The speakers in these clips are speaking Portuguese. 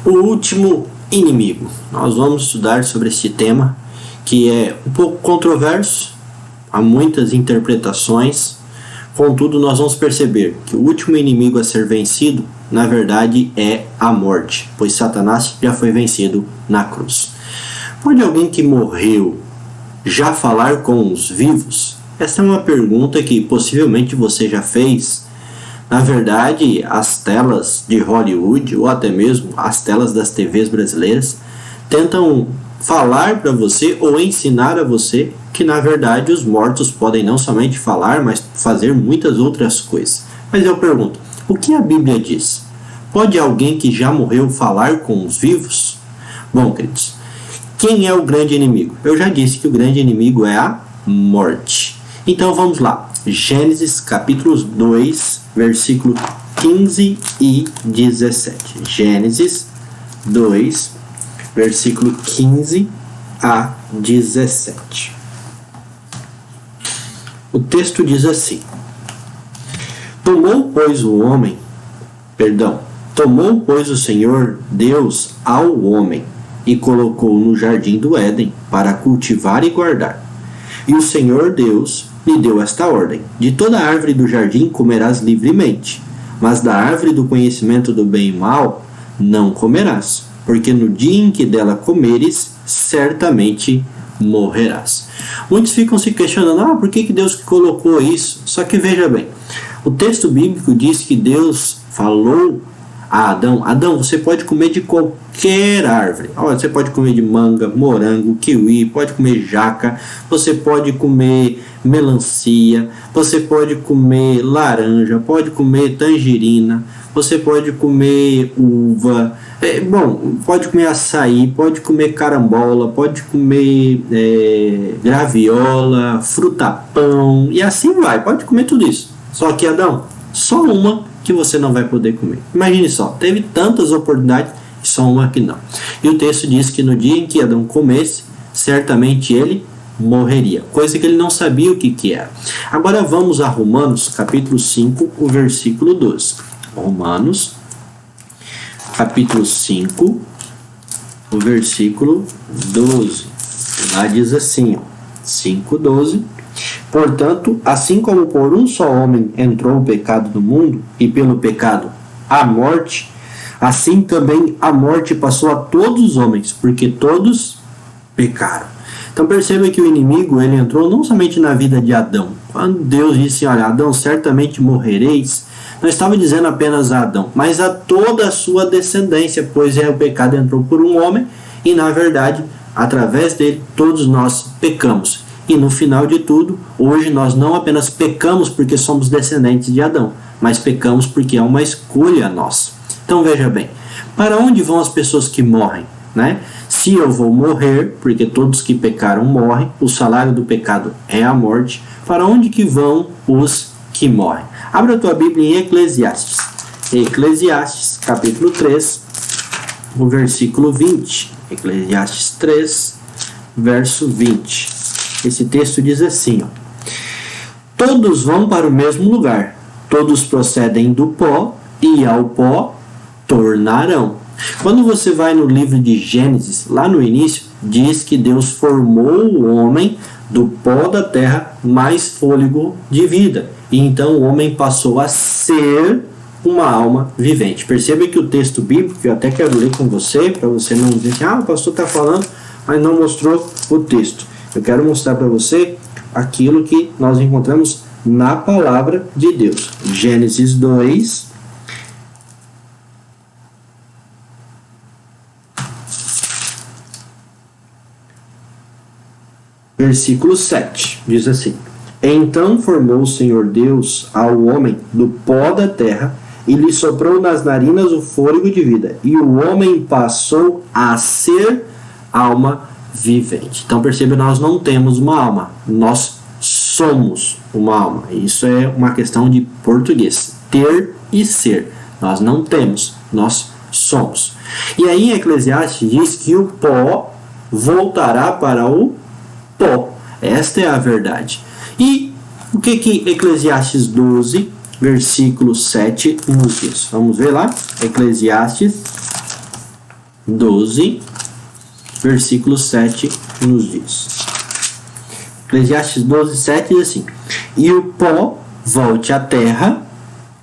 O último inimigo. Nós vamos estudar sobre este tema, que é um pouco controverso, há muitas interpretações. Contudo, nós vamos perceber que o último inimigo a ser vencido, na verdade, é a morte, pois Satanás já foi vencido na cruz. Pode alguém que morreu já falar com os vivos? Essa é uma pergunta que possivelmente você já fez. Na verdade, as telas de Hollywood, ou até mesmo as telas das TVs brasileiras, tentam falar para você ou ensinar a você que, na verdade, os mortos podem não somente falar, mas fazer muitas outras coisas. Mas eu pergunto, o que a Bíblia diz? Pode alguém que já morreu falar com os vivos? Bom, queridos, quem é o grande inimigo? Eu já disse que o grande inimigo é a morte. Então vamos lá. Gênesis capítulo 2, versículo 15 e 17. Gênesis 2, versículo 15 a 17. O texto diz assim: Tomou, pois, o Senhor Deus ao homem e colocou no jardim do Éden para cultivar e guardar. E o Senhor Deus lhe deu esta ordem: de toda árvore do jardim comerás livremente, mas da árvore do conhecimento do bem e mal não comerás, porque no dia em que dela comeres, certamente morrerás. Muitos ficam se questionando, por que Deus colocou isso? Só que veja bem, o texto bíblico diz que Deus falou a Adão: Adão, você pode comer de qualquer árvore. Você pode comer de manga, morango, kiwi, pode comer jaca, você pode comer melancia, você pode comer laranja, pode comer tangerina, você pode comer uva, pode comer açaí, pode comer carambola, pode comer graviola, fruta-pão e assim vai, pode comer tudo isso. Só que, Adão, só uma que você não vai poder comer. Imagine só, teve tantas oportunidades e só uma que não. E o texto diz que no dia em que Adão comesse, certamente ele morreria, coisa que ele não sabia o que era. Agora vamos a Romanos capítulo 5, o versículo 12. Romanos capítulo 5, o versículo 12. Lá diz assim, 5:12. Portanto, assim como por um só homem entrou o pecado no mundo, e pelo pecado a morte, assim também a morte passou a todos os homens, porque todos pecaram. Então perceba que o inimigo, ele entrou não somente na vida de Adão. Quando Deus disse: olha, Adão, certamente morrereis, não estava dizendo apenas a Adão, mas a toda a sua descendência, pois o pecado entrou por um homem e, na verdade, através dele, todos nós pecamos. E no final de tudo, hoje nós não apenas pecamos porque somos descendentes de Adão, mas pecamos porque é uma escolha nossa. Então veja bem, para onde vão as pessoas que morrem, né? Se eu vou morrer, porque todos que pecaram morrem, o salário do pecado é a morte, para onde que vão os que morrem? Abra a tua Bíblia em Eclesiastes. Eclesiastes, capítulo 3, o versículo 20. Eclesiastes 3, verso 20. Esse texto diz assim, todos vão para o mesmo lugar, todos procedem do pó, e ao pó tornarão. Quando você vai no livro de Gênesis, lá no início, diz que Deus formou o homem do pó da terra mais fôlego de vida. E então o homem passou a ser uma alma vivente. Perceba que o texto bíblico, eu até quero ler com você, para você não dizer assim, o pastor está falando, mas não mostrou o texto. Eu quero mostrar para você aquilo que nós encontramos na palavra de Deus. Gênesis 2, versículo 7, diz assim: Então formou o Senhor Deus ao homem do pó da terra e lhe soprou nas narinas o fôlego de vida, e o homem passou a ser alma vivente. Então perceba, nós não temos uma alma, nós somos uma alma. Isso é uma questão de português, ter e ser. Nós não temos, nós somos. E aí em Eclesiastes diz que o pó voltará para o pó. Esta é a verdade. E o que Eclesiastes 12, versículo 7 nos diz? Vamos ver lá. Eclesiastes 12, versículo 7 nos diz. Eclesiastes 12, 7 diz assim: e o pó volte à terra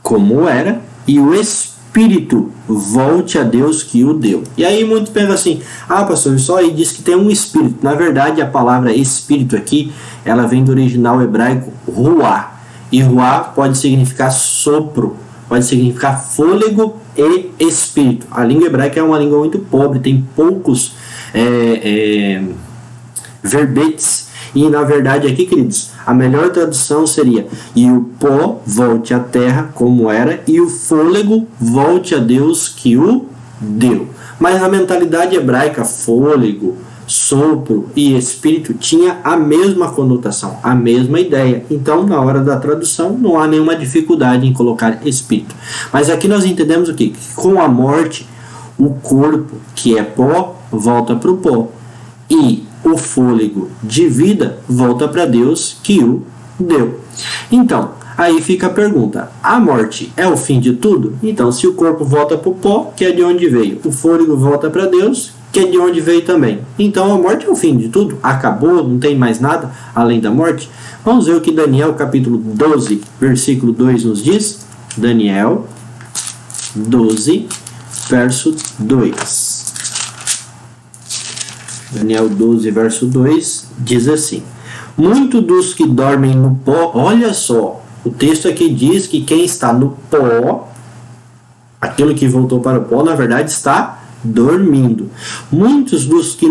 como era, e o espírito volte a Deus que o deu. E aí muitos pensam assim: ah, pastor, só aí diz que tem um espírito. Na verdade, a palavra espírito aqui, ela vem do original hebraico ruá. E ruá pode significar sopro, pode significar fôlego e espírito. A língua hebraica é uma língua muito pobre, tem poucos verbetes. E na verdade aqui, queridos, a melhor tradução seria: e o pó volte à terra como era, e o fôlego volte a Deus que o deu. Mas na mentalidade hebraica, fôlego, sopro e espírito tinha a mesma conotação, a mesma ideia. Então, na hora da tradução, não há nenhuma dificuldade em colocar espírito. Mas aqui nós entendemos o quê? Que com a morte, o corpo, que é pó, volta para o pó. E o fôlego de vida volta para Deus que o deu. Então, aí fica a pergunta: a morte é o fim de tudo? Então, se o corpo volta para o pó, que é de onde veio, o fôlego volta para Deus, que é de onde veio também. Então, a morte é o fim de tudo? Acabou? Não tem mais nada além da morte? Vamos ver o que Daniel, capítulo 12, versículo 2 nos diz. Daniel 12, verso 2. Daniel 12, verso 2 diz assim: muitos dos que dormem no pó, olha só, o texto aqui diz que quem está no pó, aquilo que voltou para o pó, na verdade está dormindo. Muitos dos que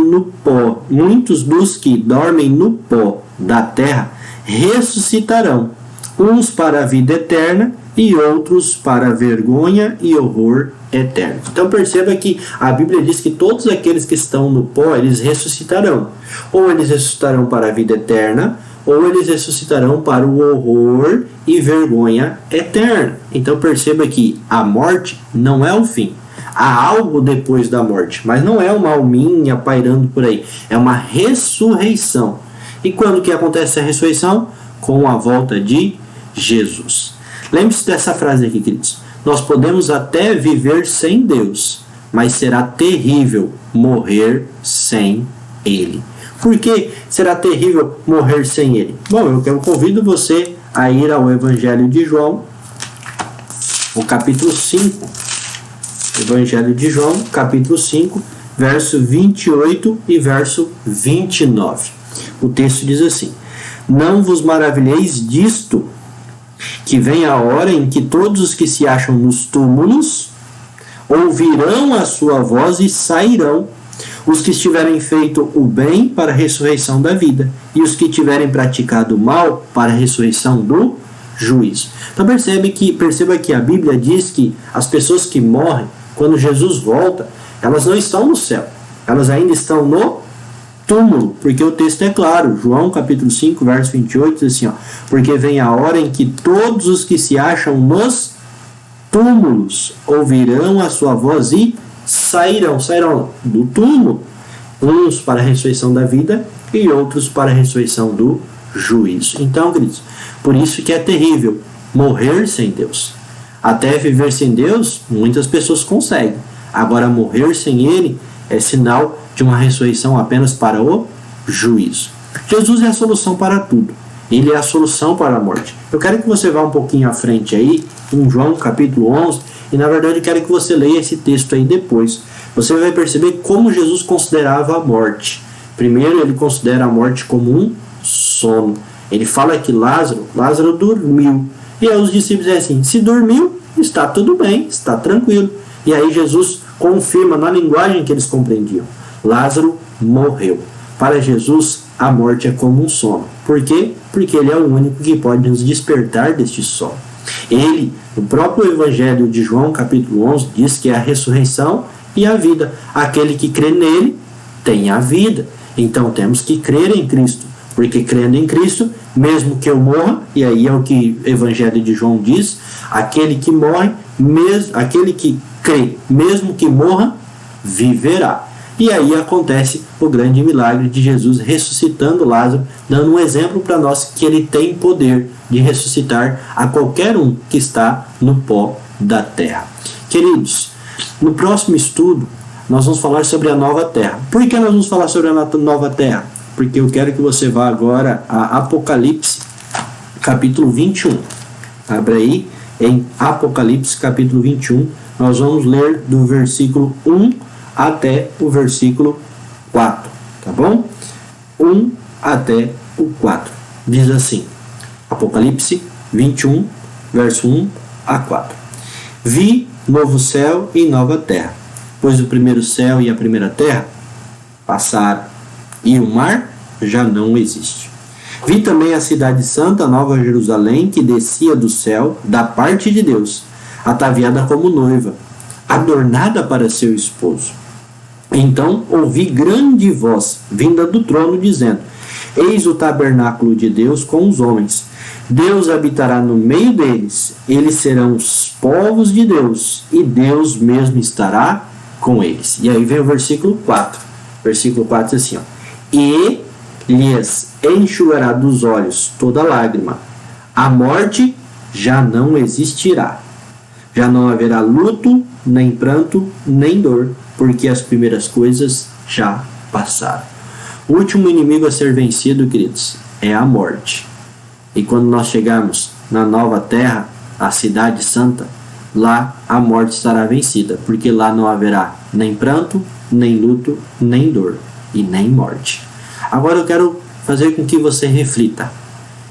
dormem no pó da terra ressuscitarão, uns para a vida eterna e outros para a vergonha e horror eterno. Então perceba que a Bíblia diz que todos aqueles que estão no pó, eles ressuscitarão. Ou eles ressuscitarão para a vida eterna, ou eles ressuscitarão para o horror e vergonha eterna. Então perceba que a morte não é o fim. Há algo depois da morte, mas não é uma alminha pairando por aí. É uma ressurreição. E quando que acontece a ressurreição? Com a volta de Jesus. Lembre-se dessa frase aqui, queridos. Nós podemos até viver sem Deus, mas será terrível morrer sem Ele. Por que será terrível morrer sem Ele? Bom, eu convido você a ir ao Evangelho de João, o capítulo 5. Evangelho de João, capítulo 5, verso 28 e verso 29. O texto diz assim: não vos maravilheis disto, que vem a hora em que todos os que se acham nos túmulos ouvirão a sua voz e sairão, os que tiverem feito o bem para a ressurreição da vida, e os que tiverem praticado o mal para a ressurreição do juízo. Então perceba que a Bíblia diz que as pessoas que morrem, quando Jesus volta, elas não estão no céu, elas ainda estão no túmulo, porque o texto é claro. João capítulo 5, verso 28 diz assim, porque vem a hora em que todos os que se acham nos túmulos ouvirão a sua voz e sairão do túmulo, uns para a ressurreição da vida e outros para a ressurreição do juízo. Então, queridos, por isso que é terrível morrer sem Deus. Até viver sem Deus, muitas pessoas conseguem. Agora, morrer sem Ele é sinal de uma ressurreição apenas para o juízo. Jesus é a solução para tudo. Ele é a solução para a morte. Eu quero que você vá um pouquinho à frente aí, em João capítulo 11, e na verdade eu quero que você leia esse texto aí depois. Você vai perceber como Jesus considerava a morte. Primeiro, ele considera a morte como um sono. Ele fala que Lázaro dormiu. E aí os discípulos dizem assim, se dormiu, está tudo bem, está tranquilo. E aí Jesus confirma na linguagem que eles compreendiam. Lázaro morreu. Para Jesus, a morte é como um sono. Por quê? Porque ele é o único que pode nos despertar deste sono. Ele, no próprio Evangelho de João, capítulo 11, diz que é a ressurreição e a vida. Aquele que crê nele tem a vida. Então temos que crer em Cristo. Porque crendo em Cristo, mesmo que eu morra, e aí é o que o Evangelho de João diz, aquele que morre, aquele que crê, mesmo que morra, viverá. E aí acontece o grande milagre de Jesus ressuscitando Lázaro, dando um exemplo para nós que ele tem poder de ressuscitar a qualquer um que está no pó da terra. Queridos, no próximo estudo, nós vamos falar sobre a nova terra. Por que nós vamos falar sobre a nova terra? Porque eu quero que você vá agora a Apocalipse, capítulo 21. Abre aí em Apocalipse, capítulo 21. Nós vamos ler do versículo 1 até o versículo 4. Tá bom? 1 até o 4. Diz assim, Apocalipse 21, verso 1 a 4. Vi novo céu e nova terra, pois o primeiro céu e a primeira terra passaram, e o mar já não existe. Vi também a cidade santa, a nova Jerusalém, que descia do céu, da parte de Deus, ataviada como noiva, adornada para seu esposo. Então ouvi grande voz vinda do trono, dizendo: Eis o tabernáculo de Deus com os homens. Deus habitará no meio deles. Eles serão os povos de Deus, e Deus mesmo estará com eles. E aí vem o versículo 4. Versículo 4 diz assim, ó, e lhes enxugará dos olhos toda lágrima. A morte já não existirá. Já não haverá luto, nem pranto, nem dor, porque as primeiras coisas já passaram. O último inimigo a ser vencido, queridos, é a morte. E quando nós chegarmos na nova terra, a cidade santa, lá a morte estará vencida, porque lá não haverá nem pranto, nem luto, nem dor e nem morte. Agora eu quero fazer com que você reflita.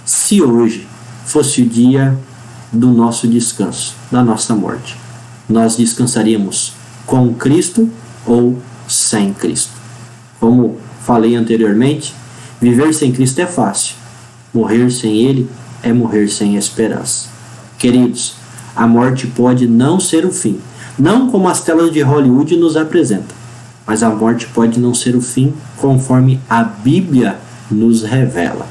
Se hoje fosse o dia do nosso descanso, da nossa morte, nós descansaríamos com Cristo ou sem Cristo? Como falei anteriormente, viver sem Cristo é fácil. Morrer sem Ele é morrer sem esperança. Queridos, a morte pode não ser o fim, não como as telas de Hollywood nos apresentam, mas a morte pode não ser o fim conforme a Bíblia nos revela.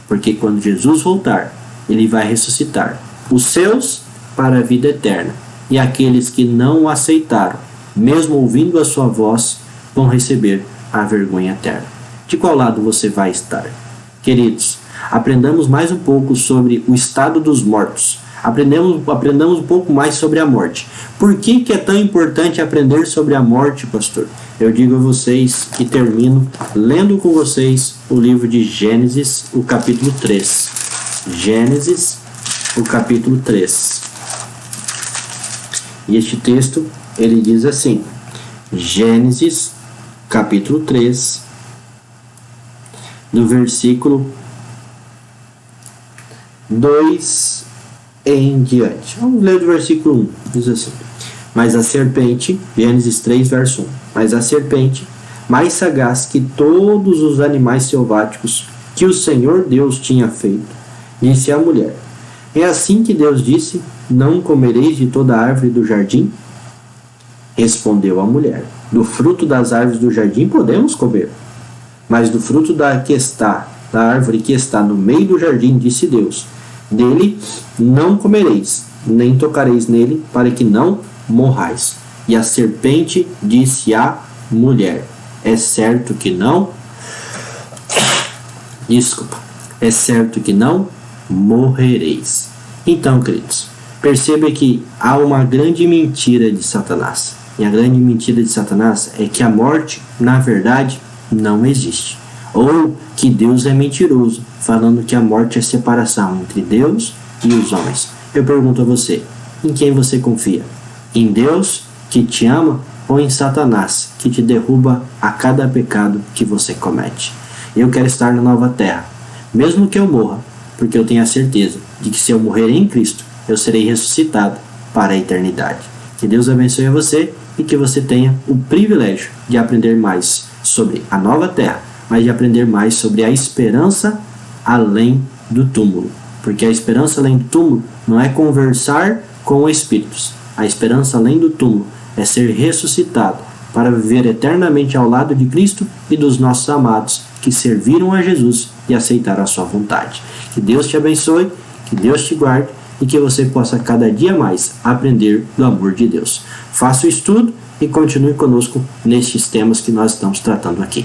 Porque quando Jesus voltar, Ele vai ressuscitar os seus para a vida eterna, e aqueles que não o aceitaram, mesmo ouvindo a sua voz, vão receber a vergonha eterna. De qual lado você vai estar? Queridos, aprendamos mais um pouco sobre o estado dos mortos. Aprendamos um pouco mais sobre a morte. Por que é tão importante aprender sobre a morte, pastor? Eu digo a vocês e termino lendo com vocês o livro de Gênesis, o capítulo 3. Gênesis, o capítulo 3. E este texto, ele diz assim, Gênesis, capítulo 3, do versículo 2 em diante. Vamos ler do versículo 1, diz assim, mas a serpente, Gênesis 3, verso 1, mas a serpente, mais sagaz que todos os animais selváticos que o Senhor Deus tinha feito, disse à mulher, é assim que Deus disse, não comereis de toda árvore do jardim? Respondeu a mulher, do fruto das árvores do jardim podemos comer, mas do fruto da árvore que está no meio do jardim, disse Deus, dele não comereis, nem tocareis nele, para que não morrais. E a serpente disse à mulher, é certo que não morrereis. Então, queridos, perceba que há uma grande mentira de Satanás. E a grande mentira de Satanás é que a morte, na verdade, não existe. Ou que Deus é mentiroso, falando que a morte é separação entre Deus e os homens. Eu pergunto a você, em quem você confia? Em Deus, que te ama, ou em Satanás, que te derruba a cada pecado que você comete? Eu quero estar na nova terra, mesmo que eu morra, porque eu tenho a certeza de que se eu morrer em Cristo, eu serei ressuscitado para a eternidade. Que Deus abençoe a você e que você tenha o privilégio de aprender mais sobre a nova terra, mas de aprender mais sobre a esperança além do túmulo. Porque a esperança além do túmulo não é conversar com espíritos. A esperança além do túmulo é ser ressuscitado para viver eternamente ao lado de Cristo e dos nossos amados que serviram a Jesus e aceitaram a sua vontade. Que Deus te abençoe, que Deus te guarde e que você possa cada dia mais aprender do amor de Deus. Faça o estudo e continue conosco nestes temas que nós estamos tratando aqui.